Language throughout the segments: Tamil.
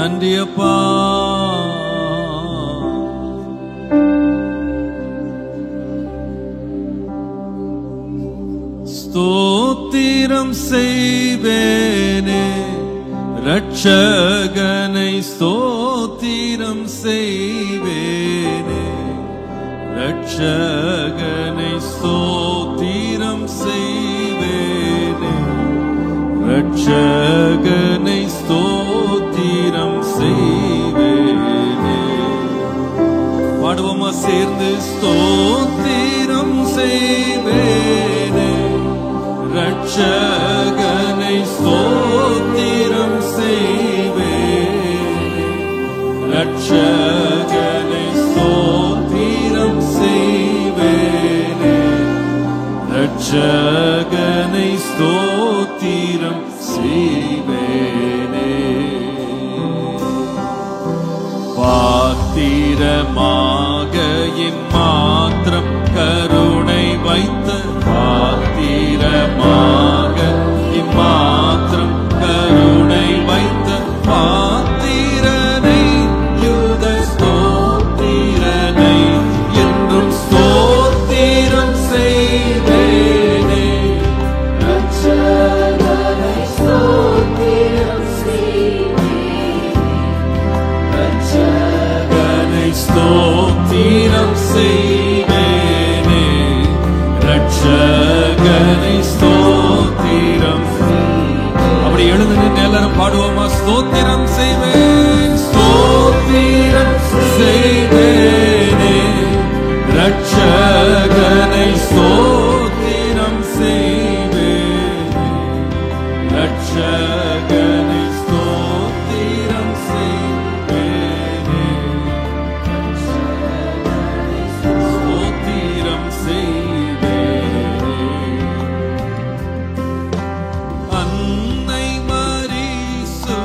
நன்றி அப்பா. ஸ்தோத்திரம் செய்வேனே ரட்சகனை, ஸ்தோத்திரம் செய்வேனே ரட்சகனை, ஸ்தோத்திரம் செய்வேனே ரட்சகனை, ஸ்தோத்திரம் செய்வேனே. பாடுவோமா சேர்ந்து? ஸ்தோத்திரம் செய்வேனே ரட்சகனை, ஸ்தோத்திரம் செய்வேனே ரட்சகனை, ஸ்தோத்திரம் செய்வேனே ரட்சகனை, ஸ்தோத்திரம் செய்வேனே. பாத்திரமாக இம்மாத்திரம் கருணை வைத்த, பாத்திரமாக இம்மாத்திரம் கருணை வைத்த பாத்திரனை, யுத ஸ்தோத்திரனை என்றும் ஸ்தோத்திரம் செய்வேனே ரட்சகனை, ஸ்தோத்திரம் செய்வேனே ரட்சகனை, ஸ்தோத்திரம் செய்வேனே ரட்சகனை, ஸ்தோத்திரம். அப்படி எழுந்து நின்று எல்லாரும் பாடுவோமா? ஸ்தோத்திரம் செய்வேன், ஸ்தோத்திரம் செய்வேனே ரட்சகனை, ஸ்தோத்திரம் செய்வேனே ரட்சகனை, ஸ்தோத்திரம் செய்வேனே ஸ்தோத்திரம் செய்வேனே. அன்னை மரிசுதனை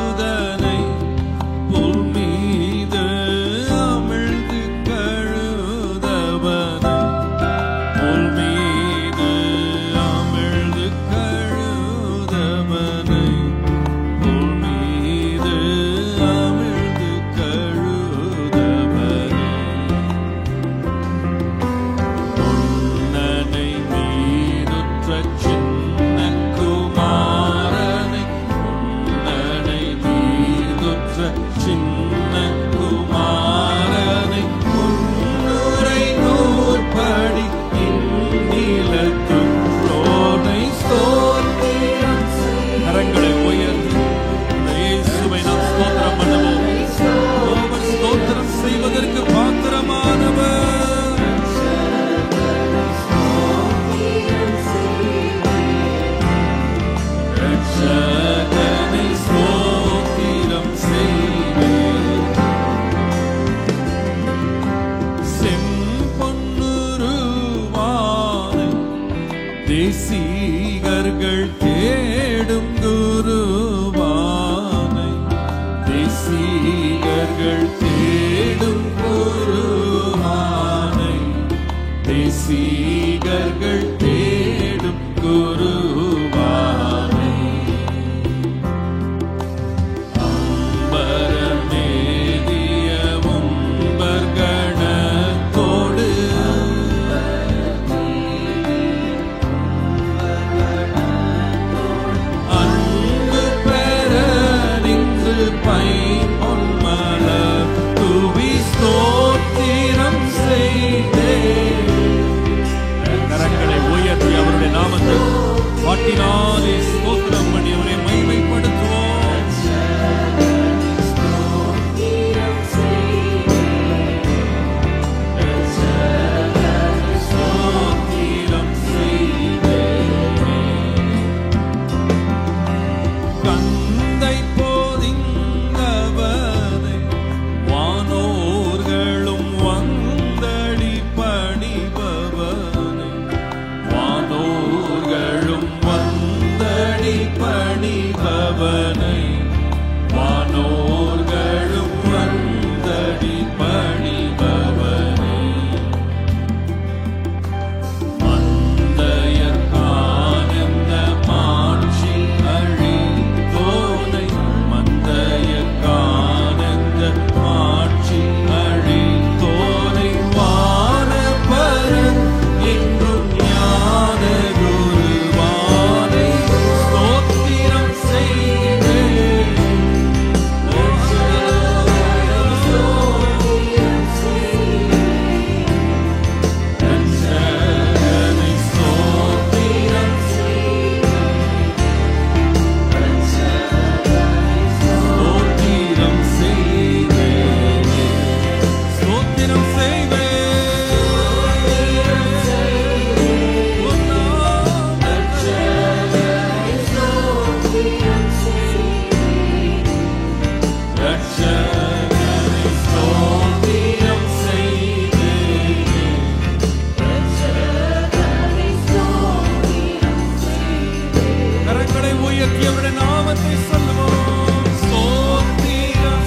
கரங்களை உயர்த்தி அவருடைய நாமத்தை சொல்லுவோம். ஸ்தோத்திரம்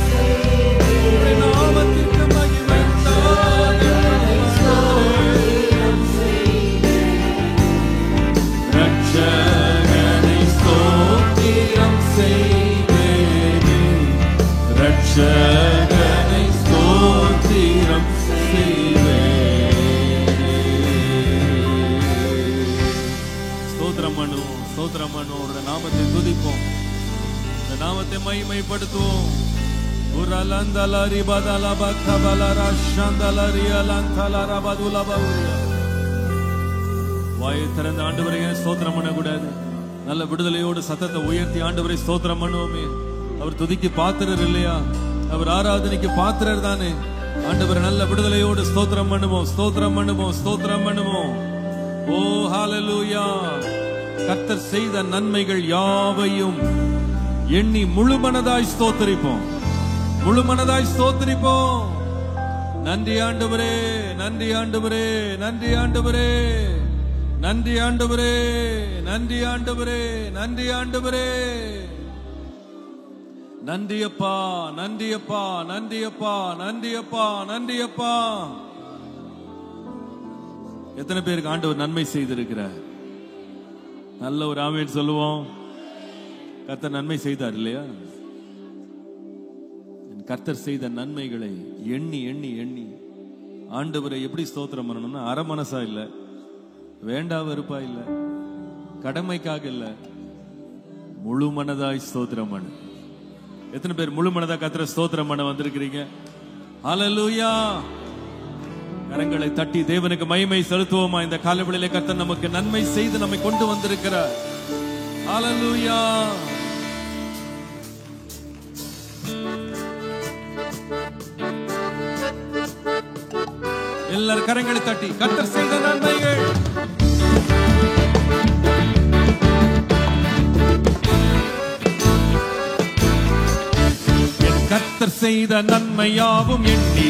உம்முடைய நாமத்திற்கு மகிமை ரட்சகனை ஸ்தோத்திரம் செய்வேனே, ரட்சகனை ஸ்தோத்திரம் செய்வேனே. ஸ்தோத்திரம் பண்ணுவோம், ஸ்தோத்திரம் பண்ணுவோம். அவருடைய நாமத்தை துதிப்போம், இந்த நாமத்தை மகிமைப்படுத்துவோம். உரலந்தலரி பதலப கபலரா ஷந்தலரி அலந்தலரா பதுலபவுரியா. வாயை திறந்த ஆண்டவரை ஸ்தோத்திரம் பண்ணக்கூடாது. நல்ல விடுதலையோடு சத்தத்தை உயர்த்தி ஆண்டவரை ஸ்தோத்திரம் பண்ணுவோமே. அவர் துதிக்கு பாத்திரர் இல்லையா? அவர் ஆராதனைக்கு பாத்திரர் தானே. ஆண்டவரை நல்ல விடுதலையோடு ஸ்தோத்திரம் பண்ணுவோம், ஸ்தோத்திரம் பண்ணுவோம், ஸ்தோத்திரம் பண்ணுவோம். ஓ ஹல்லேலூயா. கர்த்தர் செய்த நன்மைகள் யாவையும் எண்ணி முழு மனதாய் ஸ்தோத்திரிப்போம், முழு மனதாய் ஸ்தோத்திரிப்போம். நன்றி ஆண்டவரே, நன்றி ஆண்டவரே, நன்றி ஆண்டவரே, நன்றி ஆண்டவரே, நன்றி ஆண்டவரே, நன்றி ஆண்டவரே. நன்றியப்பா, நன்றியப்பா, நன்றியப்பா, நன்றியப்பா, நன்றியப்பா. எத்தனை பேருக்கு ஆண்டவர் நன்மை செய்திருக்கிறார்? நல்ல ஒரு ஆமென் சொல்லுவோம். கர்த்தர் நன்மை செய்தார் இல்லையா? கர்த்தர் செய்த நன்மைகளை எண்ணி எண்ணி எண்ணி ஆண்டவரை எப்படி ஸ்தோத்திரம் பண்ணணும்னா, அரை மனசா இல்ல, வேண்டா வெறுப்பா இல்ல, கடமைக்காக இல்ல, முழு மனதாய் ஸ்தோத்திரம் பண்ணு. எத்தனை பேர் முழு மனதா கர்த்தரை ஸ்தோத்திரம் பண்ண வந்திருக்கிறீங்க? ஹல்லேலூயா. கரங்களை தட்டி தேவனுக்கு மகிமை செலுத்துவோமா? இந்த காலவெளியிலே கர்த்தர் நமக்கு நன்மை செய்து நம்மை கொண்டு வந்திருக்கிறார். ஹல்லேலூயா. எல்லாரும் கரங்களை தட்டி கர்த்தர் செய்த நன்மைகள். கர்த்தர் செய்த நன்மையாவும் எண்ணி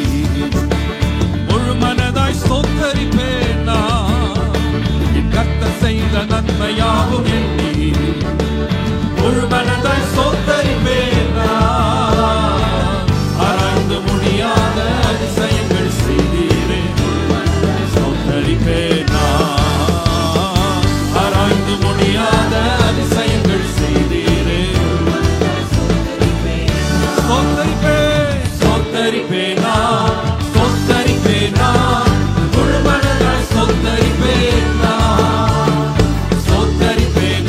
முழு மனதாய் ஸ்தோத்தரிப்பேன் நான். கர்த்தர் செய்த நன்மையாவும் எண்ணி முழு மனதாய் ஸ்தோத்தரிப்பேன் நான். ஆராய்ந்து முடியாத அதிசயங்கள் செய்தீரே, ஸ்தோத்தரிப்பேன் நான். ஆராய்ந்து முடியாத அதிசயங்கள் செய்தீரே, ஸ்தோத்தரிப்பேன், ஸ்தோத்தரிப்பேன் நான், ஸ்தோத்தரிப்பேன் நான். முழு மனதாய் ஸ்தோத்தரிப்பேன் நான், ஸ்தோத்தரிப்பேன்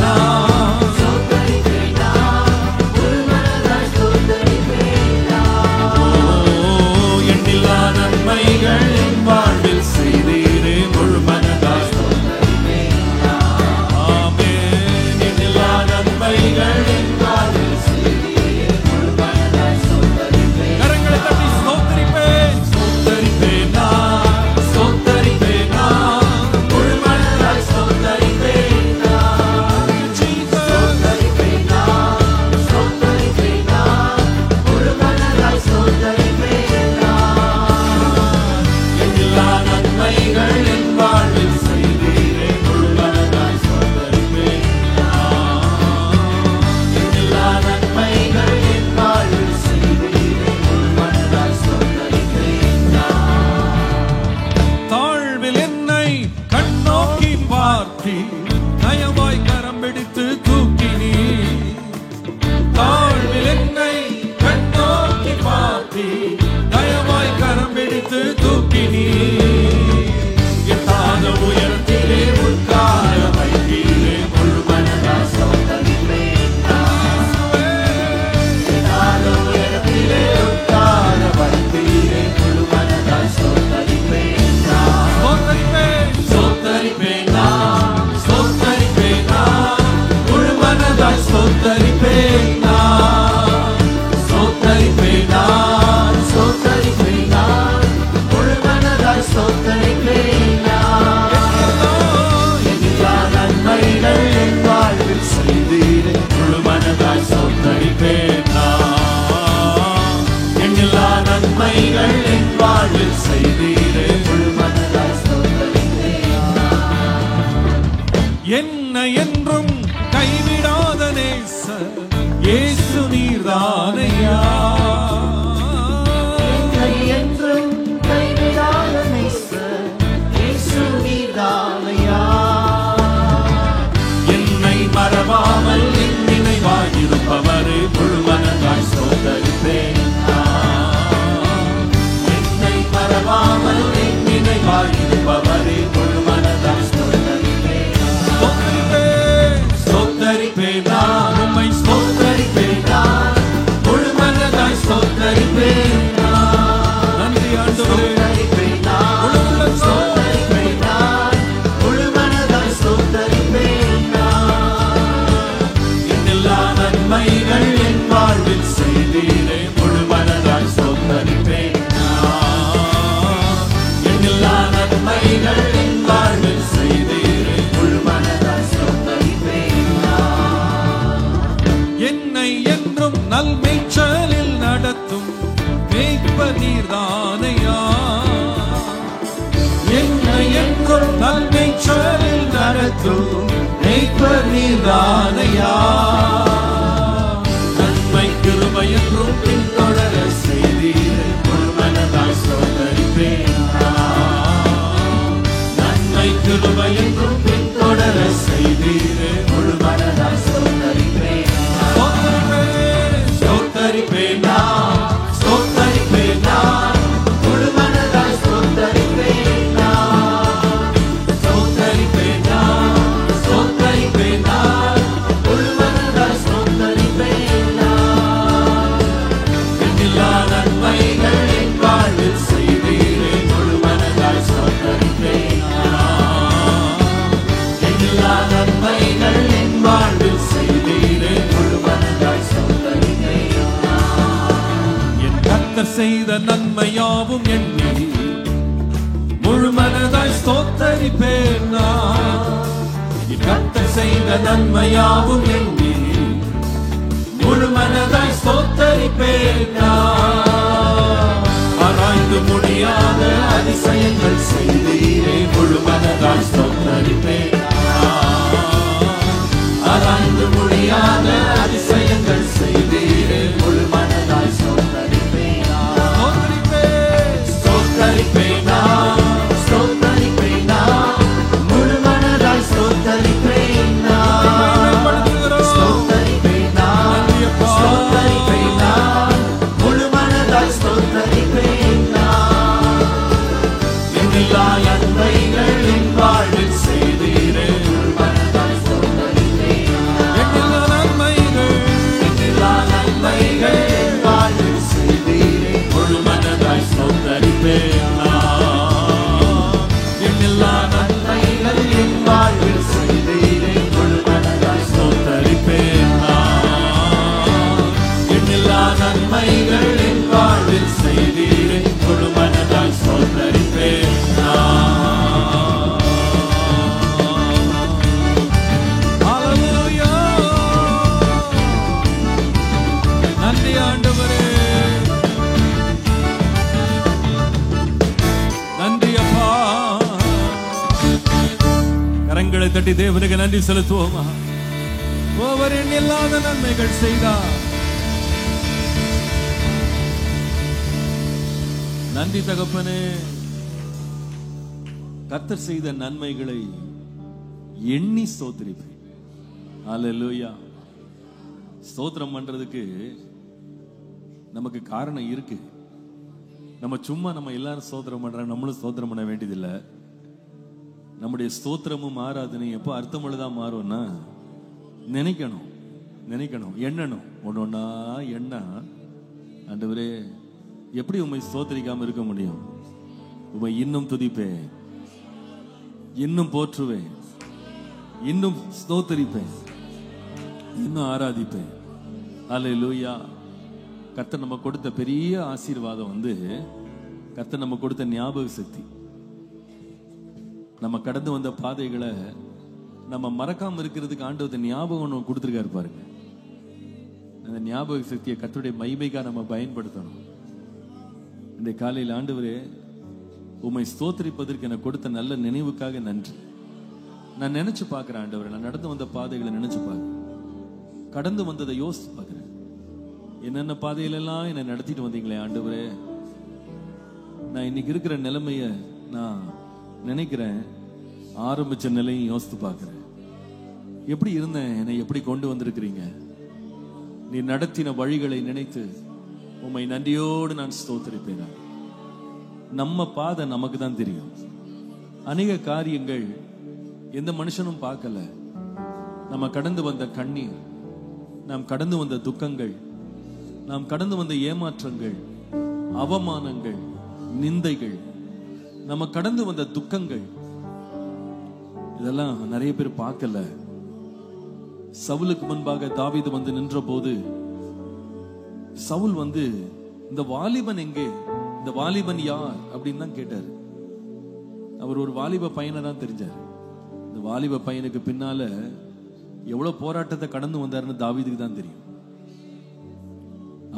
இயேசு நீர்தானையா. என்றும் கைவிடாத நேசர் இயேசு நீர்தானையா. என்னை மறவாமல் என் நினைவாயிருப்பவரே முழுமனதாய் ஸ்தோத்தரிப்பேன். என்னை மறவாமல் என் நினைவாயிருப்பவரே முழுமனதாய் ஸ்தோத்தரிப்பேன். ஸ்தோத்தரிப்பேன் நான் உம்மை ஸ்தோத்தரிப்பேன் நான் முழுமனதாய் ஸ்தோத்தரிப்பேன். நன்றி ஆண்டவரே. என்னை என்றும் நல்மேய்ச்சலில் நடத்தும் மேய்ப்பர் நீர்தானையா. என்னை என்றும் நல்மேய்ச்சலில் நடத்தும் மேய்ப்பர் நீர்தானையா. நன்மை கிருபை என்றும் பின்தொடர செய்தீரே முழுமனதாய் ஸ்தோத்தரிப்பேன். நன்மை கிருபை என்றும் பின்தொடர செய்தீரே முழுமனதாய் ஸ்தோத்தரிப்பேன். ஸ்தோத்தரிப்பேன் நான், ஸ்தோத்தரிப்பேன் நான், முழுமனதாய் ஸ்தோத்தரிப்பேன் நான். ஸ்தோத்தரிப்பேன் நான், ஸ்தோத்தரிப்பேன் நான், முழுமனதாய் ஸ்தோத்தரிப்பேன் நான். எண்ணில்லா நன்மைகள் என் வாழ்வில் செய்தீரே முழுமனதாய் ஸ்தோத்தரிப்பேன் நான். எண்ணில்லா நன்மைகள் என் வாழ்வில் செய்தீரே முழுமனதாய் ஸ்தோத்தரிப்பேன் நான். என் கர்த்தர் செய்த நன்மையாவும் எண்ணி முழுமனதாய் ஸ்தோத்தரிப்பேன் நான். என் கர்த்தர் செய்த நன்மையாவும் எண்ணி முழுமனதாய் ஸ்தோத்தரிப்பேன் நான். ஆராய்ந்து முடியாத அதிசயங்கள் செய்தீரே முழுமனதாய் ஸ்தோத்தரிப்பேன் நான். ஆராய்ந்து முடியாத அதிசயங்கள் செய்தீரே முழுமனதாய் ஸ்தோத்தரிப்பேன் நான். ஸ்தோத்தரிப்பேன் நான், ஸ்தோத்தரிப்பேன் நான், முழுமனதாய் ஸ்தோத்தரிப்பேன் நான். ஸ்தோத்தரிப்பேன் நான், ஸ்தோத்தரிப்பேன் நான், முழுமனதாய் ஸ்தோத்தரிப்பேன் நான். எண்ணில்லா நன்மைகள் என் வாழ்வில் செய்தீரே முழுமனதாய் ஸ்தோத்தரிப்பேன் நான். எண்ணில்லா நன்மைகள், எண்ணில்லா நன்மைகள் என் வாழ்வில் செய்தீரே முழுமனதாய் ஸ்தோத்தரிப்பேன் நான். எண்ணில்லா நன்மைகள் என் வாழ்வில் செய்தீரே முழுமனதாய் ஸ்தோத்தரிப்பேன் நான். எண்ணில்லா நன்மைகள் என் வாழ்வில் செய்தீரே முழுமனதாய் ஸ்தோத்தரிப்பேன் நான். ஹல்லேலூயா. நன்றி ஆண்டவரே. நன்றி அப்பா. கரங்களை தட்டி தேவனுக்கு நன்றி செலுத்துவோமா. ஒவ்வொரு எண்ணில்லாத நன்மைகள் செய்தார். நன்றி தகப்பனே. கர்த்தர் செய்த நன்மைகளை எண்ணி ஸ்தோத்திரிப்பேன். ஹல்லேலூயா. ஸ்தோத்திரம் பண்றதுக்கு நமக்கு காரணம் இருக்கு. நம்ம சும்மா நம்ம எல்லாரும் ஸ்தோத்திரம் பண்றோம், நம்மளும் ஸ்தோத்திரம் பண்ண வேண்டியதில்லை. நம்முடைய ஸ்தோத்திரமும் ஆராதனையும் எப்போ அர்த்தமுள்ளதா மாறும்னா நினைக்கணும், எண்ணணும். ஒன்னொன்னா எண்ணா, ஆண்டவரே எப்படி உம்மை ஸ்தோத்திரிக்காம இருக்க முடியும்? உம்மை இன்னும் துதிப்பேன், இன்னும் போற்றுவேன், இன்னும் ஸ்தோத்திரிப்பேன், இன்னும் ஆராதிப்பேன். ஹல்லேலூயா. கர்த்தர் நம்ம கொடுத்த பெரிய ஆசீர்வாதம் கர்த்தர் நம்ம கொடுத்த ஞாபக சக்தி. நம்ம கடந்து வந்த பாதைகளை நம்ம மறக்காம இருக்கிறதுக்கு ஆண்டவர் ஞாபகம் ஒன்று கொடுத்துருக்காரு பாருங்க. அந்த ஞாபக சக்தியை கர்த்தருடைய மகிமைக்காக நம்ம பயன்படுத்தணும். இந்த காலையில் ஆண்டவரே உம்மை ஸ்தோத்திரிப்பதற்கு எனக்கு கொடுத்த நல்ல நினைவுக்காக நன்றி. நான் நினைச்சு பார்க்கிறேன் ஆண்டவரே, நான் நடந்து வந்த பாதைகளை நினைச்சு பார்க்கிறேன். கடந்து வந்ததை யோசித்து பார்க்கிறேன். என்னென்ன பாதையிலெல்லாம் என்னை நடத்திட்டு வந்தீங்களே ஆண்டவரே. நான் இன்னைக்கு இருக்கிற நிலைமைய நான் நினைக்கிறேன், ஆரம்பிச்ச நிலையும் யோசித்து பார்க்கிறேன். எப்படி இருந்தேன், என்னை எப்படி கொண்டு வந்திருக்கிறீங்க. நீ நடத்தின வழிகளை நினைத்து உம்மை நன்றியோடு நான் ஸ்தோத்திரிப்பேன். நம்ம பாதை நமக்கு தான் தெரியும். அநேக காரியங்கள் எந்த மனுஷனும் பார்க்கல. நம்ம கடந்து வந்த கண்ணீர், நாம் கடந்து வந்த துக்கங்கள், நாம் கடந்து வந்த ஏமாற்றங்கள், அவமானங்கள், நிந்தைகள், நம்ம கடந்து வந்த துக்கங்கள், இதெல்லாம் நிறைய பேர் பார்க்கல. சவுலுக்கு முன்பாக தாவீது வந்து நின்ற போது சவுல் வந்து இந்த வாலிபன் எங்கே, இந்த வாலிபன் யார் அப்படின்னு தான் கேட்டாரு. அவர் ஒரு வாலிப பையனை தான் தெரிஞ்சார். இந்த வாலிப பையனுக்கு பின்னால எவ்வளவு போராட்டத்தை கடந்து வந்தாருன்னு தாவீதுக்கு தான் தெரியும்.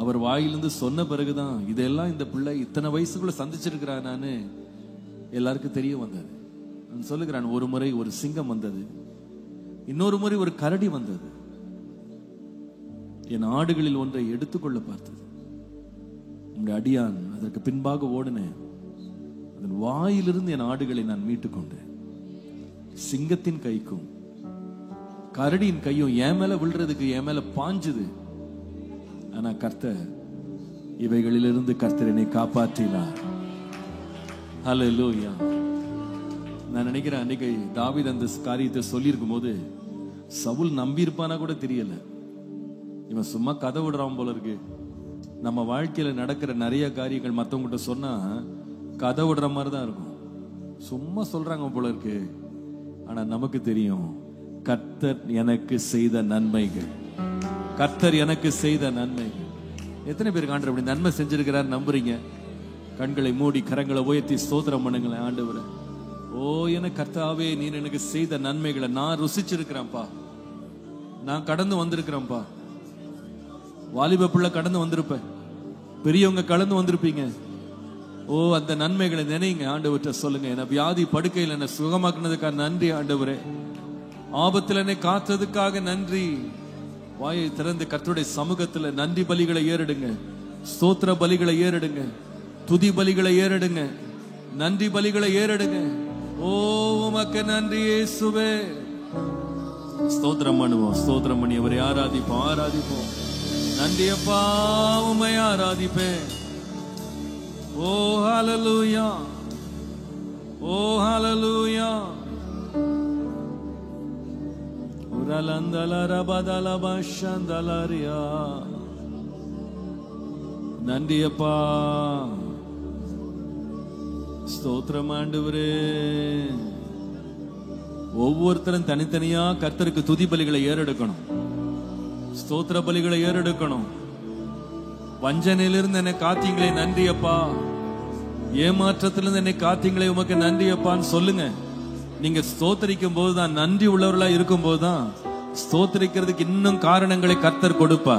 அவர் வாயிலிருந்து சொன்ன பிறகுதான் இதெல்லாம் இந்த பிள்ளை இத்தனை வயசுக்குள்ள சந்திச்சிருக்கிறானு எல்லாருக்கும் தெரிய வந்தது. நான் சொல்லுகிறான், ஒரு முறை ஒரு சிங்கம் வந்தது, இன்னொரு முறை ஒரு கரடி வந்தது. என் ஆடுகளில் ஒன்றை எடுத்துக்கொள்ள பார்த்தது. உங்களுடைய அடியான் அதற்கு பின்பாக ஓடினேன். அதன் வாயிலிருந்து என் ஆடுகளை நான் மீட்டுக் கொண்டேன். சிங்கத்தின் கைக்கும் கரடியின் கையும் என் மேல விழுறதுக்கு என் மேல பாஞ்சுது. ஆனா கர்த்தர், இவைகளிலிருந்து கர்த்தர் என்னை காப்பாற்றினார். ஹல்லேலூயா. நான் நினைக்கிறேன், அன்னைக்கு தாவீது அந்த காரியத்தை சொல்லியிருக்கும் போது சவுல் நம்பி இருப்பானா கூட தெரியல. இவன் சும்மா கதை விடுறான் போல இருக்கு. நம்ம வாழ்க்கையில நடக்கிற நிறைய காரியங்கள் மற்றவங்கிட்ட சொன்னா கதை விடுற மாதிரி தான் இருக்கும். சும்மா சொல்றாங்க போல இருக்கு. ஆனா நமக்கு தெரியும், கர்த்தர் எனக்கு செய்த நன்மைகள், கர்த்தர் எனக்கு செய்த நன்மைகள். எத்தனை பேருக்கு ஆண்டவர் அப்படி நன்மை செஞ்சிருக்கிறார் நம்புறீங்க? கண்களை மூடி கரங்களை உயர்த்தி ஸ்தோத்திரம் பண்ணுங்களேன். ஆண்டவரே, ஓ என கர்த்தாவே, நீர் எனக்கு செய்த நன்மைகளை நான் ருசிச்சிருக்கிறேன்ப்பா, நான் கடந்து வந்திருக்கிறேன்ப்பா. வாலிப பிள்ளை கடந்து வந்திருப்பேன், பெரியவங்க கடந்து வந்திருப்பீங்க. ஓ, அந்த நன்மைகளை நினைங்க. ஆண்டவர்கிட்ட சொல்லுங்க, என்ன வியாதி படுக்கையில் என்ன சுகமாக்குனதுக்காக நன்றி ஆண்டவரே, ஆபத்தில் என்னை காத்ததுக்காக நன்றி. வாயை திறந்து கர்த்தருடைய சமூகத்துல நன்றி பலிகளை ஏறெடுங்க, ஸ்தோத்திர பலிகளை ஏறெடுங்க, துதி பலிகளை ஏறெடுங்க, நன்றி பலிகளை ஏறெடுங்க. ஓ உமக்கு நன்றி இயேசுவே. ஸ்தோத்திரம் பண்ணுவோம், ஸ்தோத்திரம் பண்ணி அவரை ஆராதிப்போம், ஆராதிப்போம். நன்றி அப்பா, உம்மை ஆராதிப்பேன். ஓ ஹல்லேலூயா, ஓ ஹல்லேலூயா. உரலந்தல ரபதல பஷந்தலரியா. நன்றி அப்பா, ஸ்தோத்திரம் ஆண்டவரே. ஒவ்வொருத்தரும் தனித்தனியா கர்த்தருக்கு துதி பலிகளை ஏறெடுக்கணும், ஸ்தோத்திர பலிகளை ஏறெடுக்கணும். வஞ்சனையிலிருந்து என்னை காத்தீங்களே நன்றி அப்பா, ஏமாற்றத்திலிருந்து என்னை காத்தீங்களே உமக்கு நன்றி அப்பான்னு சொல்லுங்க. நீங்க ஸ்தோத்தரிக்கும் போதுதான், நன்றி உள்ளவர்களா இருக்கும் போதுதான் ஸ்தோத்தரிக்கிறதுக்கு இன்னும் காரணங்களை கர்த்தர் கொடுப்பா.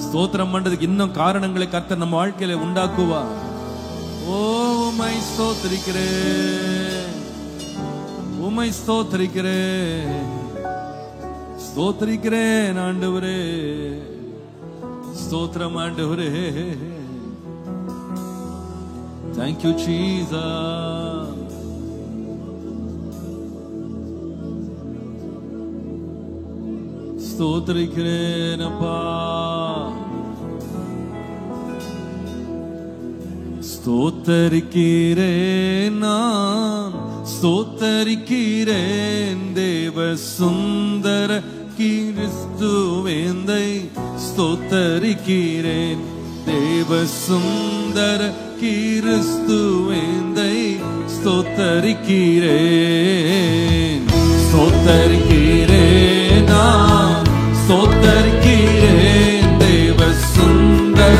ஸ்தோத்திரம் பண்றதுக்கு இன்னும் காரணங்களை கர்த்தர் நம்ம வாழ்க்கையில உண்டாக்குவா. ஓ உம்மை ஸ்தோத்திரிக்கிறேன், உம்மை ஸ்தோத்திரிக்கிறேன், ஸ்தோத்திரிக்கிறேன் ஆண்டவரே. ஸ்தோத்திரம் ஆண்டவரே. Thank you Jesus. ஸ்தோத்திரிக்கிறேன் அப்பா, ஸ்தோத்தரிக்கிறேன் நான், ஸ்தோத்தரிக்கிறேன் தேவ சுந்தர கிறிஸ்துவேந்தை, ஸ்தோத்தரிக்கிறேன் தேவ சுந்தர கிறிஸ்துவேந்தை, ஸ்தோத்தரிக்கிறேன், ஸ்தோத்தரிக்கிறேன் நான், ஸ்தோத்தரிக்கிறேன் தேவ சுந்தர.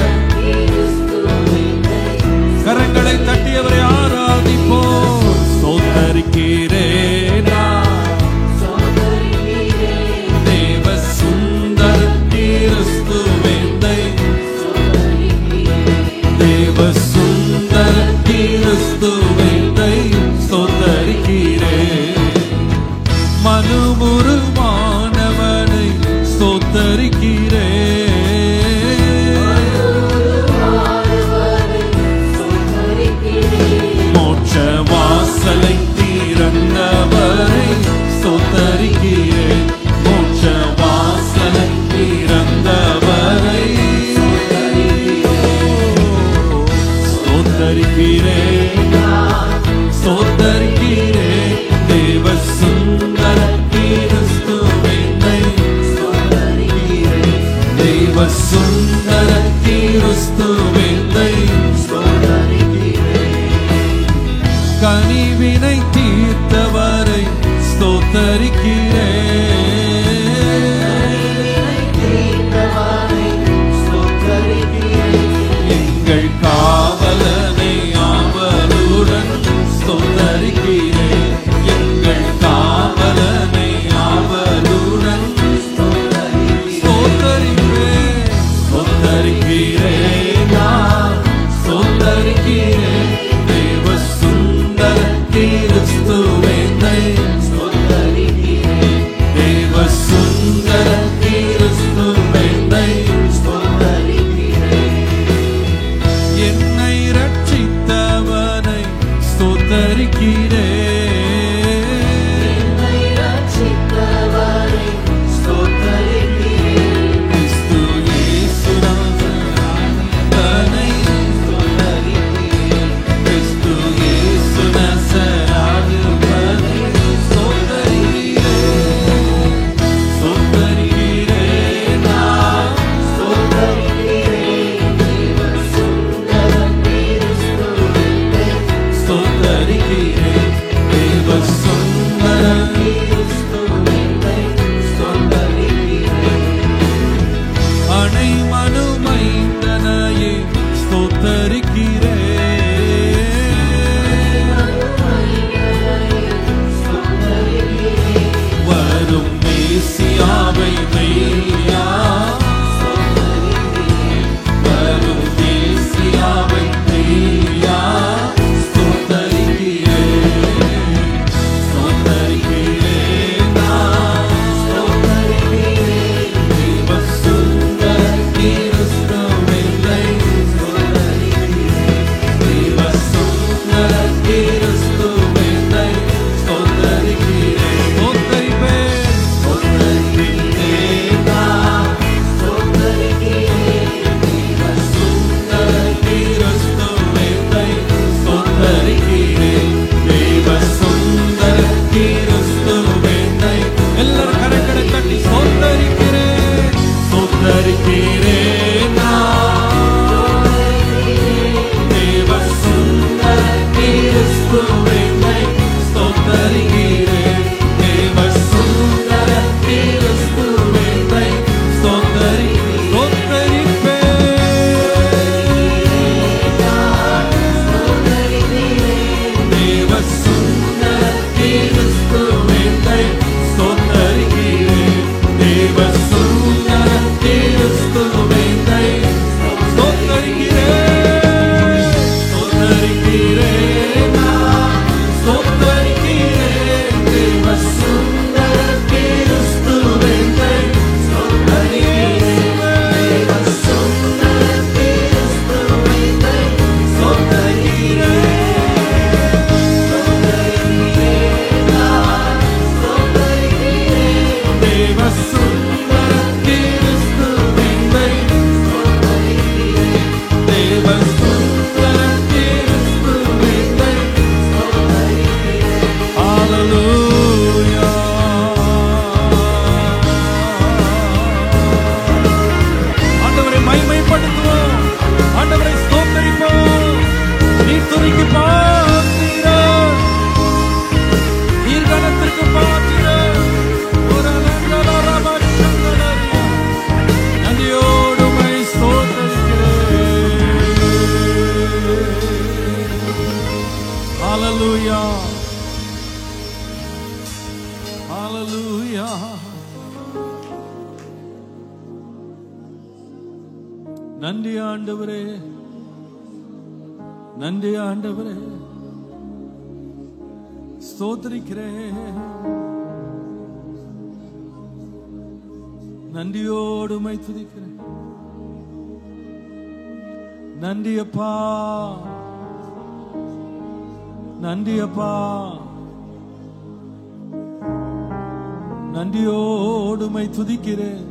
கரங்களை தட்டியவரை ஆராதிப்போம். ஸ்தோத்தரிக்கிறேன் தேவ சுந்தர கிறிஸ்துவேந்தை, தேவ சுந்தர கிறிஸ்துவேந்தை, ஸ்தோத்தரிக்கிறேன். மனுமுருவானவனை ஸ்தோத்தரிக்கிறேன், தேவ சுந்தர கிறிஸ்துவை கனிவினை தீர்த்தவரை ஸ்தோத்தரிக்கிறேன். எங்கள் காவலனை ஆவலுடன் ஸ்தோத்தரிக்கிறேன். எங்கள் காவலனை ஆவலுடன் ஸ்தோத்தரிக்கிறேன். நான் ஸ்தோத்தரிக்கிறேன். தேவ சுந்தர கிறிஸ்துவை ஸ்தோத்தரிக்கிறேன். தேவ சுந்தர கிறிஸ்துவை ஸ்தோத்தரிக்கிறேன். என்னை ரட்சித்தவனை ஸ்தோத்தரிக்கிறேன். கிறிஸ்து இயேசுநாதனை ஸ்தோத்தரிக்கிறேன். கிறிஸ்து இயேசுநாதனை ஸ்தோத்தரிக்கிறேன். ஸ்தோத்தரிக்கிறேன். நான் ஸ்தோத்தரிக்கிறேன். தேவ சுந்தர அனை மனுமைந்தனையே ஸ்தோத்தரிக்கிறேன். வரும் மேசியாவை மெய்யா வரும் மேசியாவை மெய்யா ஸ்தோத்தரிக்கிறேன். ஸ்தோத்தரிக்கிறேன். நான் ஸ்தோத்தரிக்கிறேன். தேவ சுந்தர கிறிஸ்துவை ஸ்தோத்தரிக்கிறேன். தேவ சுந்தர கிறிஸ்துவை ஸ்தோத்தரிக்கிறேன். ஸ்தோத்தரிப்பேன். ஸ்தோத்தரிக்கிறேன். நான் ஸ்தோத்தரிக்கிறேன். தேவ சுந்தர கிறிஸ்துவை ஸ்தோத்தரிக்கிறேன். தேவ சுந்தர கிறிஸ்துவை எல்லாரும் கரங்களை தட்டி ஸ்தோத்தரிக்கிறேன். ஸ்தோத்தரிக்கிறேன். நான் தேவ சுந்தர கிறிஸ்துவை ஸ்தோத்தரிக்கிறேன். தேவ சுந்தர கிறிஸ்துவை ஸ்தோத்தரிப்பேன். தேவ சுந்தர கிறிஸ்துவை ஸ்தோத்தரிக்கிறேன். தேவ சுந்தர கிறிஸ்துவை ஸ்தோத்தரிக்கிறேன். ஸ்தோத்தரிக்கிறேன். நான் ஸ்தோத்தரிக்கிறேன். தேவ சுந்தர கிறிஸ்துவை ஸ்தோத்தரிக்கிறேன். தேவ சுந்தர கிறிஸ்துவை ஸ்தோத்தரிக்கிறேன். தேவ சுந்தர கிறிஸ்துவை தேவ சுந்தர கிறிஸ்துவை ஹல்லேலூயா. ஆண்டவரை மகிமைப்படுத்துவோம். ஆண்டவரை ஸ்தோத்தரிப்போம். நீர் துதிக்கு பாத்திரர். நீர் கனத்திற்கு பாத்திரர். ஒரு அலங்கலரபஷங்கலரியா. நன்றியோடு உம்மை ஸ்தோத்தரிக்கிறேன். ஹல்லேலூயா. ஹல்லேலூயா. நன்றி ஆண்டவரே. நன்றி ஆண்டவரே. ஸ்தோத்தரிக்கிறேன். நன்றியோடு உம்மை துதிக்கிறேன். நன்றி அப்பா. நன்றி அப்பா. நன்றியோடு உம்மை துதிக்கிறேன்.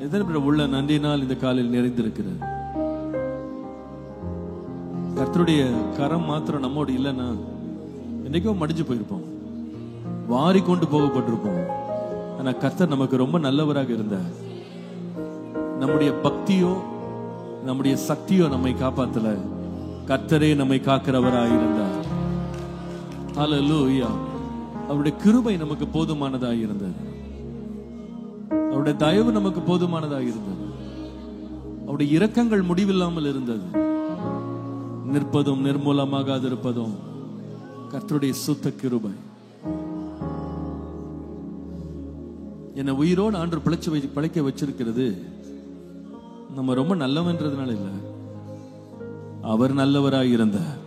எத்தனை உள்ள நன்றினால் இந்த காலையில் நிறைந்திருக்கிறது. கர்த்தருடைய கரம் மாத்திரம் நம்மோடு இல்லைன்னா என்னைக்கோ மடிஞ்சு போயிருப்போம், வாரி கொண்டு போகப்பட்டிருப்போம். ஆனா கர்த்தர் நமக்கு ரொம்ப நல்லவராக இருந்தார். நம்முடைய பக்தியோ நம்முடைய சக்தியோ நம்மை காப்பாத்தல, கர்த்தரே நம்மை காக்கிறவராயிருந்தார். ஹல்லேலூயா. அவருடைய கிருபை நமக்கு போதுமானதாக இருந்தது, அவருடைய தயவு நமக்கு போதுமானதாக இருந்தது, அவருடைய இரக்கங்கள் முடிவில்லாமல் இருந்தது. நிற்பதும் நிர்மூலமாகாதிருப்பதும் கர்த்தருடைய சுத்த கிருபை. என்னை உயிரோடு ஆண்டு பிழைக்க வச்சிருக்கிறது நம்ம ரொம்ப நல்லவன்றதுனால இல்ல, அவர் நல்லவராய் இருந்தார்,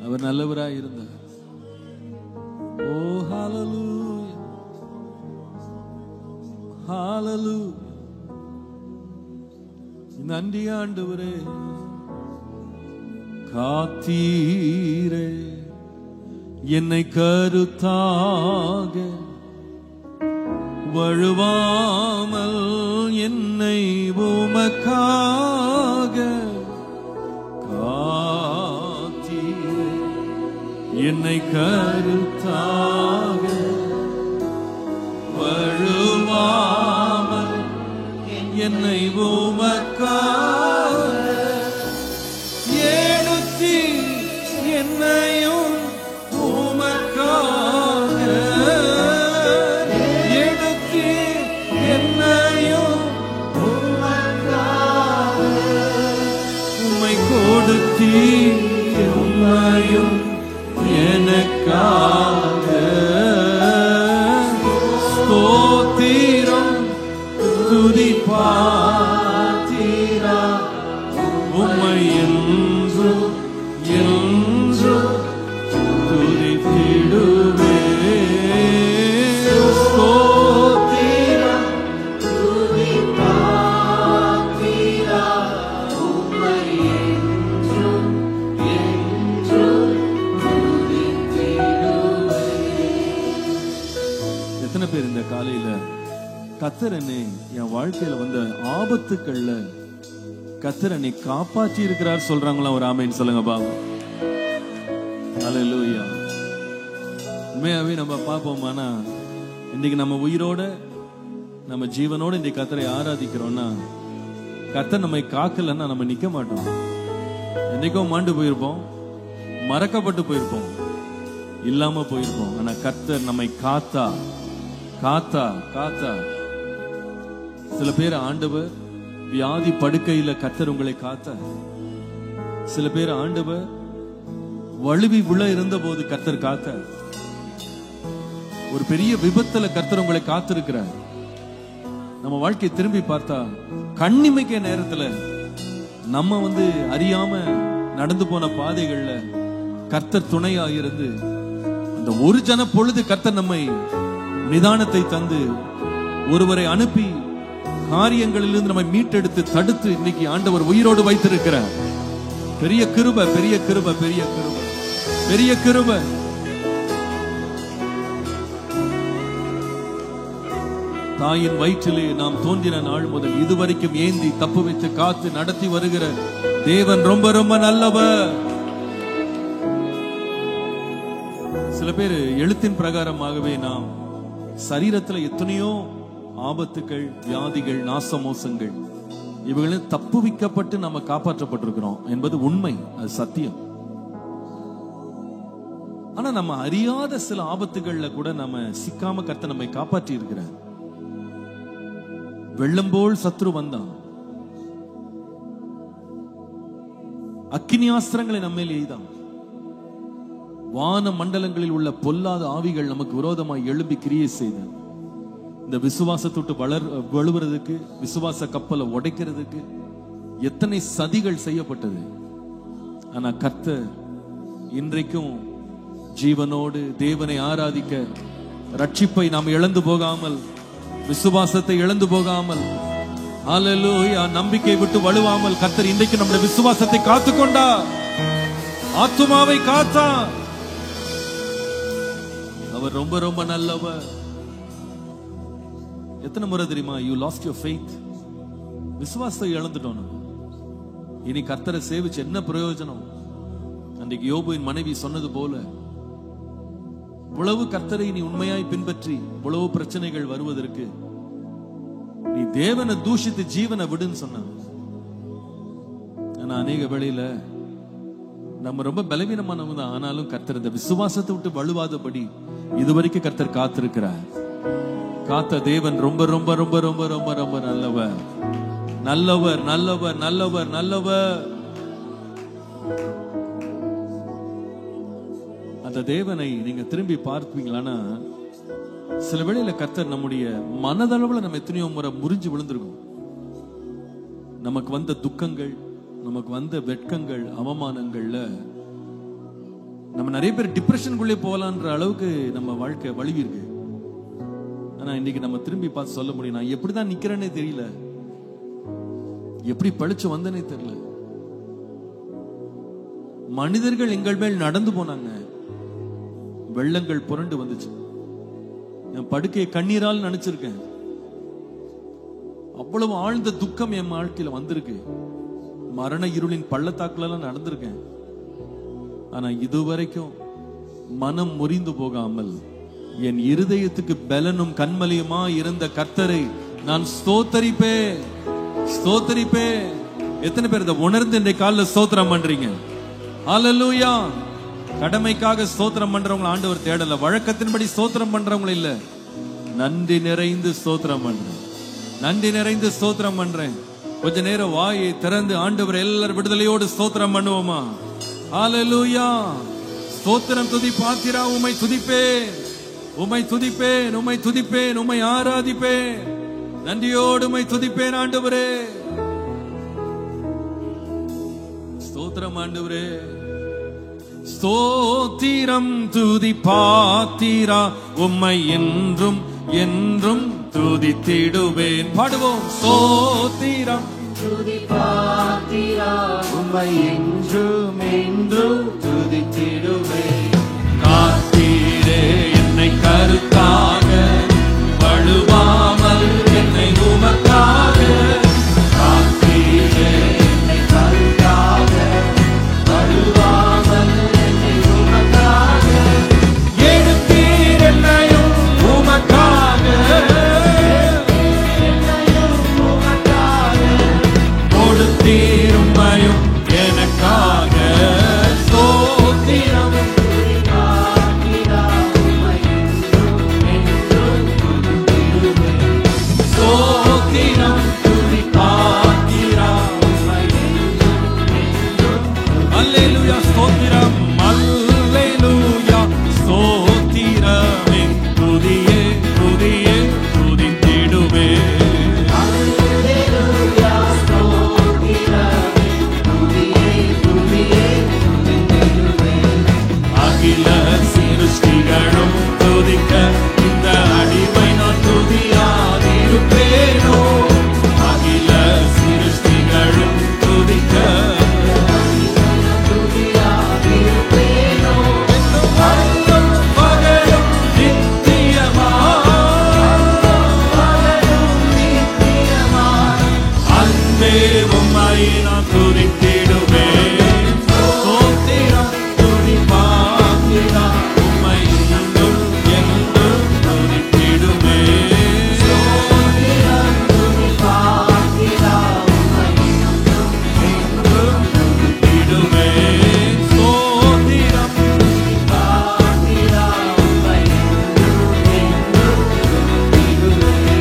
அவர் நல்லவராய் இருந்தார். ஓ ஹல்லேலூயா, ஹல்லேலூயா. நன்றி ஆண்டவரே, காத்தீரே என்னை கருத்தாக, வழுவாமல் என்னை உமக்காக காத்தீரே, என்னை கருத்தாக, வழுவாமல் என்னை உமக்காக எடுத்தி என்னையும் உமக்காக, எடுத்தி என்னையும் உமக்காக, உம்மை கொடுத்தி உம்மையும் எனக்காக. ஸ்தோத்திரம் துதி பாத்திரா, உம்மை என்றும் என்றும் துதித்திடுவே. ஸ்தோத்திரம் துதி பாத்திரா, உம்மை என்றும் என்றும் துதித்திடுவே. எத்தனை பேர் இந்த காலையில கர்த்தர் என்னை என் வாழ்க்கையில வந்த ஆபத்துக்கள்ல கர்த்தர் என்னை காப்பாற்றி இருக்கிறார் சொல்றாங்களா? ஒரு ஆமென் சொல்லுங்க பாபு. ஹல்லேலூயா. உண்மையாவே நம்ம பார்ப்போமானா, இன்னைக்கு நம்ம உயிரோட நம்ம ஜீவனோட இந்த கர்த்தரை ஆராதிக்கிறோம்னா, கர்த்தர் நம்மை காக்கலன்னா நம்ம நிக்க மாட்டோம். என்னைக்கோ மாண்டு போயிருப்போம், மறக்கப்பட்டு போயிருப்போம், இல்லாம போயிருப்போம். ஆனா கர்த்தர் நம்மை காத்தா காத்தா காத்தா. சில பேர் ஆண்டவர் வியாதி படுக்கையில கர்த்தர் உங்களை காத்த, சில பேர் ஆண்டவர் வழுவி விழ இருந்த போது கர்த்தர் காத்த, ஒரு பெரிய விபத்துல கர்த்தர் உங்களை காத்திருக்கிறார். நம்ம வாழ்க்கையை திரும்பி பார்த்தா கண்ணிமைக்க நேரத்துல நம்ம அறியாம நடந்து போன பாதைகள்ல கர்த்தர் துணையா இருந்து அந்த ஒரு ஜன பொழுது கர்த்தர் நம்மை நிதானத்தை தந்து ஒருவரை அனுப்பி காரியங்களிலிருந்து நம்மை மீட்டெடுத்து தடுத்து இன்னைக்கு ஆண்டவர் உயிரோடு வைத்திருக்கிறார். பெரிய கிருபை, பெரிய கிருபை, பெரிய கிருபை, பெரிய கிருபை. தாயின் வயிற்றிலே நாம் தோன்றின நாள் முதல் இதுவரைக்கும் ஏந்தி தப்பு வைத்து காத்து நடத்தி வருகிற தேவன் ரொம்ப ரொம்ப நல்லவர். சில பேர் எழுத்தின் பிரகாரமாகவே நாம் சரீரத்துல எத்தனையோ ஆபத்துகள், வியாதிகள், நாசமோசங்கள் இவங்களும் தப்புவிக்கப்பட்டு நாம காப்பாற்றப்பட்டிருக்கிறோம் என்பது உண்மை, அது சத்தியம். ஆனா நம்ம அறியாத சில ஆபத்துகள்ல கூட நம்ம சிக்காம கர்த்தர் நம்மை காப்பாற்றி இருக்கிறார். வெள்ளம் போல் சத்ரு வந்தான், அக்கினியாஸ்திரங்களை நம்மேல் எய்தான், வான மண்டலங்களில் உள்ள பொல்லாத ஆவிகள் நமக்கு விரோதமாய் எழும்பி கிரியை செய்தான். இந்த விசுவாசத்தொட்டு வழுவுறதுக்கு, விசுவாச கப்பலை உடைக்கிறதுக்கு எத்தனை சதிகள் செய்யப்பட்டது. ஆனா கர்த்தர் இன்றைக்கும் ஜீவனோடு தேவனை ஆராதிக்க, ரட்சிப்பை நாம் இழந்து போகாமல், விசுவாசத்தை இழந்து போகாமல், ஹல்லேலூயா, நம்பிக்கை விட்டு வழுவாமல் கர்த்தர் இன்றைக்கு நம்முடைய விசுவாசத்தை காத்துக்கொண்டா, ஆத்துமாவை காத்தா. அவர் ரொம்ப ரொம்ப நல்லவர். எத்தனை முறை தெரியுமா you lost your faith, விசுவாசத்தை இழந்துட்டோம். இனி கர்த்தரை சேவிச்சு என்ன பிரயோஜனம்? அன்றைக்கு யோபுவின் மனைவி சொன்னது போல, இவ்வளவு கர்த்தரை நீ உண்மையாய் பின்பற்றி இவ்வளவு பிரச்சனைகள் வருவதற்கு நீ தேவனை தூஷித்து ஜீவனை விடுன்னு சொன்ன. ஆனா அநேக வேளையில நம்ம ரொம்ப பலவீனமானவங்க தான். ஆனாலும் கர்த்தர் இந்த விசுவாசத்தை விட்டு வலுவாதபடி இதுவரைக்கும் கர்த்தர் காத்திருக்கிறார். காத்த தேவன் ரொம்ப ரொம்ப ரொம்ப ரொம்ப ரொம்ப ரொம்ப நல்லவர், நல்லவர், நல்லவர், நல்லவர், நல்லவர். அந்த தேவனை நீங்க திரும்பி பார்ப்பீங்களான்னா, சில வேளையில கர்த்தர் நம்முடைய மனதளவுல நம்ம எத்தனையோ முறை முறிஞ்சு விழுந்திருக்கோம். நமக்கு வந்த துக்கங்கள், நமக்கு வந்த வெட்கங்கள், அவமானங்கள்ல நம்ம நிறைய பேர் டிப்ரெஷனுக்குள்ளே போகலான்ற அளவுக்கு நம்ம வாழ்க்கை வழுவி இருக்கு. ஆனா இன்னைக்கு நம்ம திரும்பி பார்த்து சொல்ல முடியும், நான் எப்படிதான் நிக்கிறேன்னே தெரியல, எப்படி பழிச்சு வந்தனே தெரியல. மனிதர்கள் எங்கள் மேல் நடந்து போனாங்க, வெள்ளங்கள் புரண்டு வந்துச்சு. என் படுக்கையை கண்ணீரால் நினைச்சிருக்கேன். அவ்வளவு ஆழ்ந்த துக்கம் என் வாழ்க்கையில வந்திருக்கு. மரண இருளின் பள்ளத்தாக்குல எல்லாம் நடந்திருக்கேன். ஆனா இதுவரைக்கும் மனம் முறிந்து போகாமல் என் இருதயத்துக்கு பலனும் கண்மலியுமா இருந்த கர்த்தரை நான் ஸ்தோத்தரிப்பேன், ஸ்தோத்தரிப்பேன். எத்தனை பேர் இதை உணர்ந்து இன்றைய காலையில ஸ்தோத்திரம் பண்றீங்க? ஹல்லேலூயா. கடமைக்காக ஸ்தோத்திரம் பண்றவங்க ஆண்டவர் தேடல, வழக்கத்தின்படி ஸ்தோத்திரம் பண்றவங்க இல்ல. நன்றி நிறைந்து ஸ்தோத்திரம் பண்றேன், நன்றி நிறைந்து ஸ்தோத்திரம் பண்றேன். கொஞ்ச நேரம் வாயை திறந்து ஆண்டவர் எல்லாரும் விடுதலையோடு ஸ்தோத்திரம் பண்ணுவோமா? ஹல்லேலூயா. ஸ்தோத்திரம் துதி பாத்திரா, உம்மை துதிப்பேன், உம்மை துதிப்பேன், உம்மை துதிப்பேன், உம்மை ஆராதிப்பேன், நன்றியோடு உம்மை துதிப்பேன் ஆண்டவரே. ஸ்தோத்திரம் ஆண்டவரே. ஸ்தோத்திரம் துதி பாத்திரா, உம்மை என்றும் என்றும் துதித்திடுவேன். பாடுவோம். ஸ்தோத்திரம் துதி பாத்திரா, உம்மை என்றும் என்றும் துதித்திடுவேன். காத்தீரே என்னை கருத்தாக, வழுவாமல் என்னை உமக்காக. காத்தீரே என்னை கருத்தாக, வழுவாமல் என்னை உமக்காக. எடுத்தீர் என்னையும் உமக்காக, கொடுத்தீர் உம்மையும் எனக்காக. ஸ்தோத்திரம் துதி பாத்திரா, உம்மை என்றும் என்றும் துதித்திடுவேன். ஸ்தோத்திரம் துதி பாத்திரா, உம்மை என்றும் என்றும் அல்லேலூயா. ஸ்தோத்திரம், அல்லேலூயா. ஸ்தோத்திரமே துதியே துதியே துதித்திடுவே. அல்லேலூயா. ஸ்தோத்திரமே துதியே துதியே துதித்திடுவேன். அகில சிருஷ்டிகளும் துதிக்க இந்த அடிமை நான் துதியாதிருப்பேனோ. அகில சிருஷ்டிகளும் துதிக்க துதியாதிருப்பேனோ. அல்லும் பகலும் பகலும் நித்தியமாய் அன்பே உம்மை நான் துதித்திடுவேன். ஸ்தோத்திரம் துதி பாத்திரா, உம்மை என்றும் என்றும் துதித்திடுவேன். ஸ்தோத்திரம் துதி பாத்திரா, உம்மை என்றும் என்றும் துதித்திடுவேன். ஸ்தோத்திரம் துதி பாத்திரா, உம்மை என்றும் என்றும் துதித்திடுவேன்.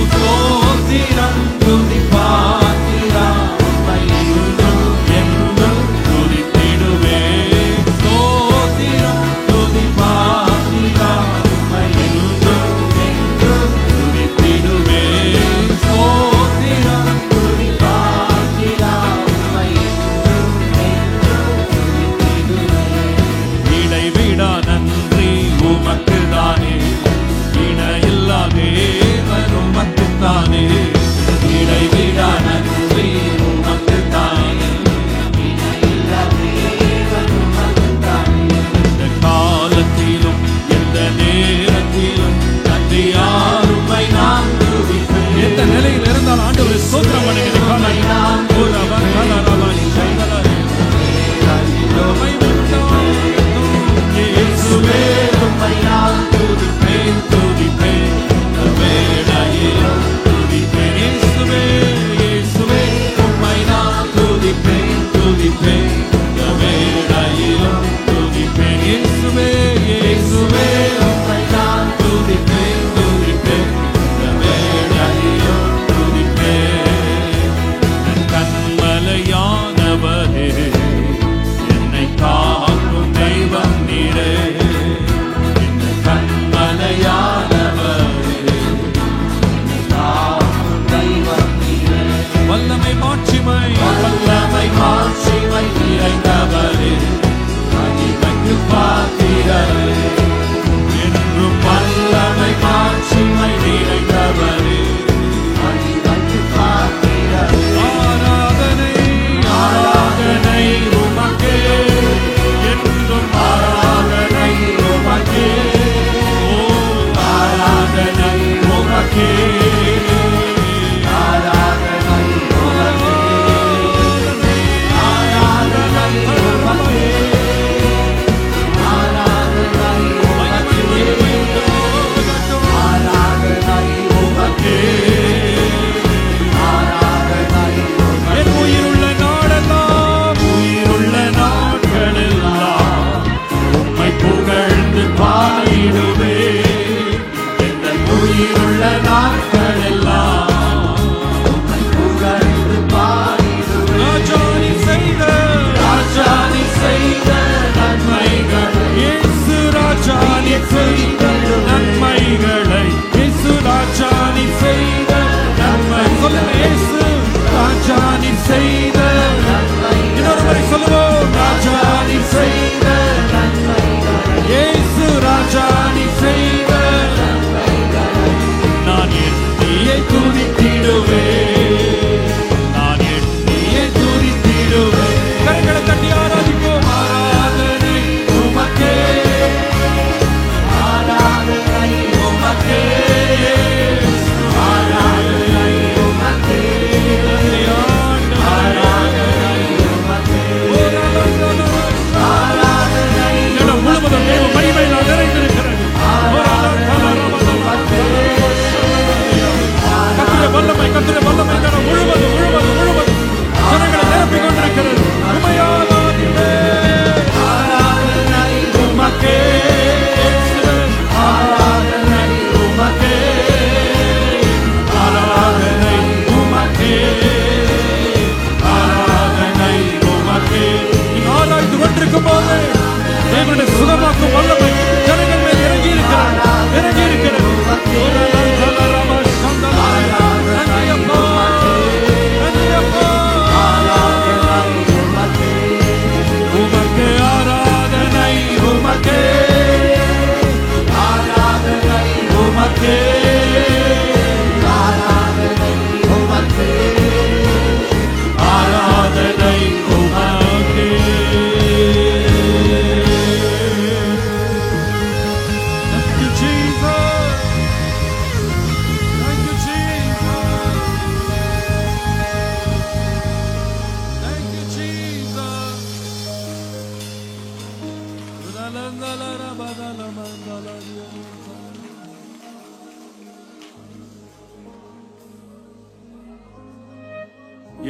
ஸ்தோத்திரம் துதி பாத்திரா, உம்மை என்றும் என்றும் துதித்திடுவேன். ஸ்தோத்திரம் துதி பாத்திரா, உம்மை என்றும் என்றும் துதித்திடுவேன். ஸ்தோத்திரம் துதி பாத்திரா, உம்மை என்றும் என்றும் துதித்திடுவேன். இடைவிடா நன்றி உமக்குதானே, இணையில்லா தேவன் உமக்குத்தானே. இடைவிடா நன்றி உமக்குத்தானே, எந்த காலத்திலும் எந்த நேரத்திலும் நன்றி யாருமை நாம் துதிப்பேன். எந்த நிலையில் இருந்தால் ஆண்டவரை ஸ்தோத்திரம் பண்ணுங்க. இயேசுவே உம்மை நான் துதிப்பேன் துதிப்பேன், இந்த வேளையில் துதிப்பேன்.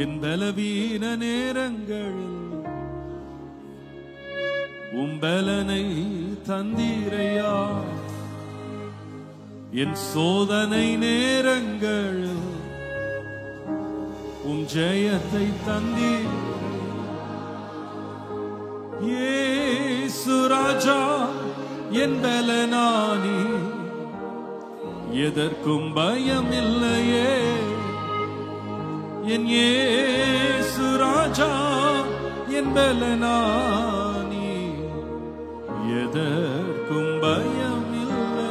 என் பலவீன நேரங்களில் உம்பலனை தந்தீரையா. என் சோதனை நேரங்களில் ஜெயத்தை தந்தீர். இயேசு ராஜா என் பலனானி, எதற்கும் பயம் இல்லையே. என் இயேசு ராஜா என் பலனானி, எதற்கும் பயம் இல்லை.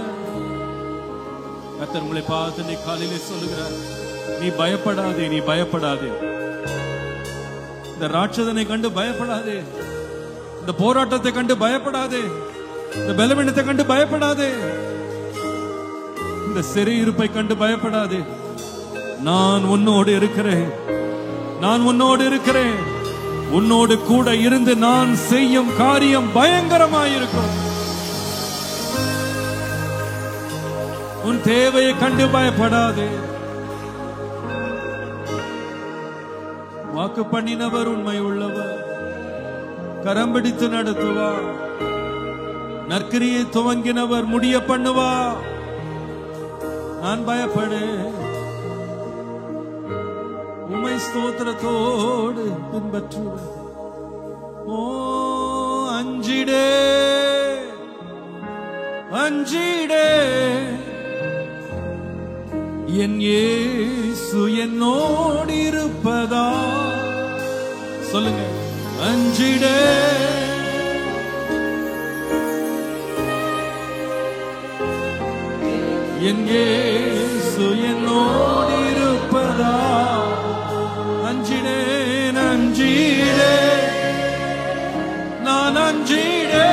கர்த்தர் உங்களை பார்த்து நீ காலையிலே சொல்லுகிறார், நீ பயப்படாதே, நீ பயப்படாதே. இந்த ராட்சதனை கண்டு பயப்படாதே, இந்த போராட்டத்தை கண்டு பயப்படாதே, இந்த பலவீனத்தை கண்டு பயப்படாதே, இந்த சிறையிருப்பை கண்டு பயப்படாதே. நான் உன்னோடு இருக்கிறேன், நான் உன்னோடு இருக்கிறேன். உன்னோடு கூட இருந்து நான் செய்யும் காரியம் பயங்கரமாயிருக்கும். உன் தேவையை கண்டு பயப்படாதே. வாக்கு பண்ணினவர் உண்மை உள்ளவர், கரம் பிடித்து நடத்துவார். நற்கிரியை துவங்கினவர் முடிய பண்ணுவார். நான் பயப்படேன், உம்மை ஸ்தோத்திரத்தோடு பின்பற்றுவேன். ஓ அஞ்சிடே அஞ்சிடே, என் இயேசு என்னோடு இருப்பதா. சொல்லுங்க, அஞ்சிடே என் இயேசு என்னோடு இருப்பதா. அஞ்சிடேன் அஞ்சிடே, நான் அஞ்சிடே,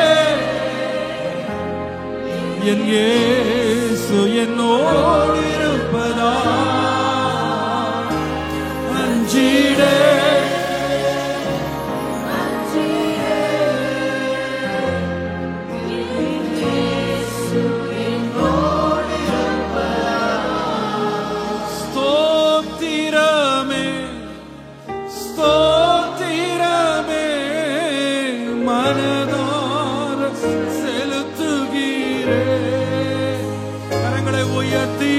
என் இயேசு என்னோடு இருப்பதா. அஞ்சிடே உயர்த்தி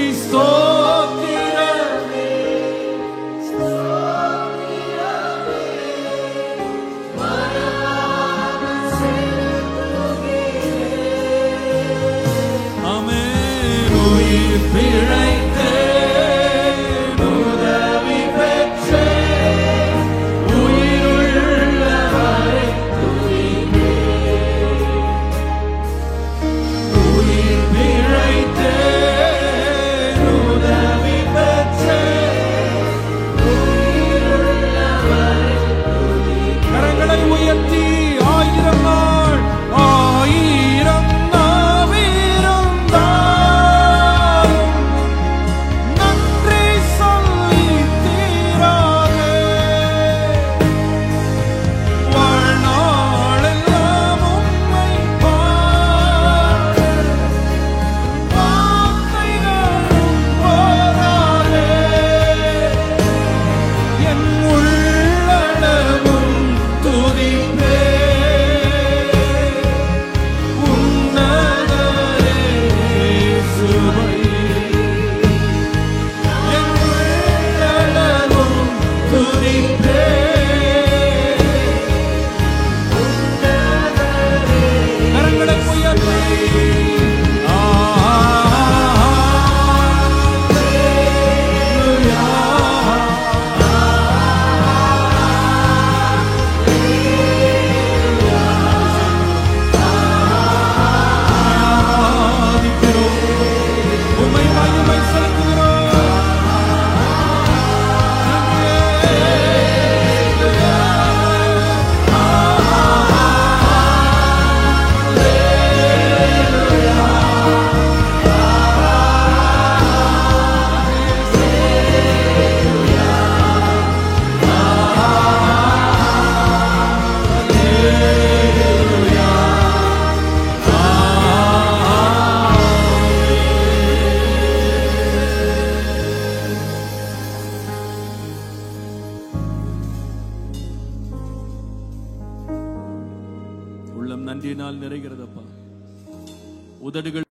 நன்றியினால் நிறைகிறதப்பா. உதடுகள்